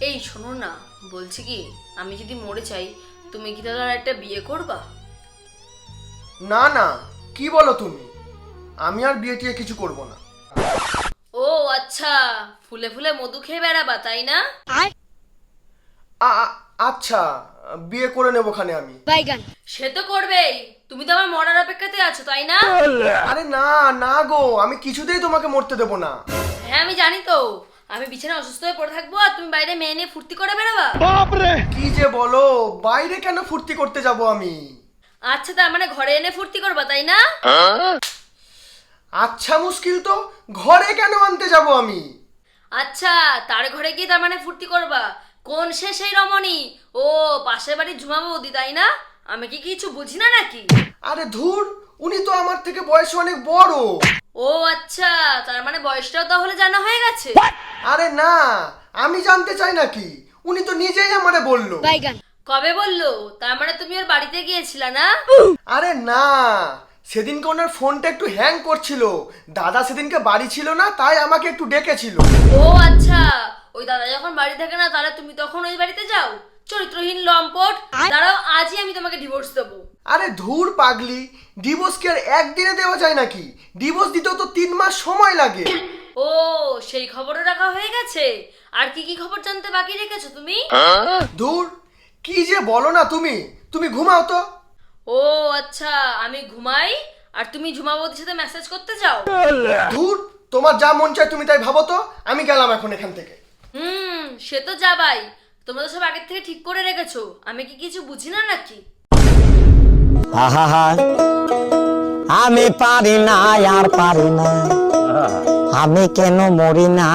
এই শোনো না, বলছি কি, আমি যদি মরে চাই তুমি কি তাহলে আর একটা বিয়ে করবা? না না, কি বলো তুমি? আমি আর বিয়ে টিয়ে কিছু করব না। ও আচ্ছা, ফুলে ফুলে মধু খেয়ে বেড়াবা তাই না? আচ্ছা, বিয়ে করে নেবোখানে আমি। সে তো করবেই, তুমি তো আমার মরার অপেক্ষাতে আছো তাই না? আরে না না গো, আমি কিছুতেই তোমাকে মরতে দেবো না। হ্যাঁ আমি জানি তো, আমি বিছানায় অসুস্থ হয়ে পড়ে থাকবো আর তুমি বাইরে মেয়ে নিয়ে ফুর্তি করে বেড়াবা। কি যে বলো, বাইরে কেন ফুর্তি করতে যাব আমি? আচ্ছা তার মানে ঘরে এনে ফুর্তি করবা তাই না? আচ্ছা মুশকিল তো, ঘরে কেন আনতে যাব আমি? আচ্ছা তার ঘরে গিয়ে তার মানে ফুর্তি করবা? কোন সে সেই রমণী? ও পাশের বাড়ির ঝুমা বৌদি তাই না? আমি কি কিছু বুঝি না নাকি? আরে ধুর, উনি তো আমার থেকে বয়সে অনেক বড়। ও আচ্ছা, তার মানে বয়সটাও তাহলে জানা হয়ে গেছে। আরে না, আমি জানতে চাই নাকি? উনি তো নিজেই আমারে বললো। কবে বললো? তার মানে তুমি ওর বাড়িতে গিয়েছিলা না? আরে না, সেদিনকে ওনার ফোনটা একটু হ্যাং করছিল। দাদা সেদিনকে বাড়ি ছিল না, তাই আমাকে একটু ডেকেছিল। ও আচ্ছা, ওই দাদা যখন বাড়ি থাকে না তাহলে তুমি তখন ওই বাড়িতে যাও? চরিত্রহীন লম্পট, দাঁড়াও আজই আমি তোমাকে ডিভোর্স দেবো। আরে ধুর পাগলি, ডিভোর্স কি আর একদিনে দেওয়া যায় নাকি? ডিভোর্স দিতেও তো 3 মাস সময় লাগে। ও সেই খবরও রাখা হয়ে গেছে? আর কি কি খবর জানতে বাকি রেখেছো তুমি? ধুর, কি যে বলো না তুমি। তুমি ঘুমাও তো। ও আচ্ছা, আমি ঘুমাই আর তুমি ঝুমা বৌদির সাথে মেসেজ করতে যাও? ধুর, তোমার যা মন চায় তুমি তাই ভাবো তো। আমি গেলাম এখন এখান থেকে। সে তো যাবাই, তোমরা তো সব আগের থেকে ঠিক করে রেখেছো, আমি কি কিছু বুঝি না নাকি? আহা, আমি পারি না আর পারি না, আমি কেন মরি না।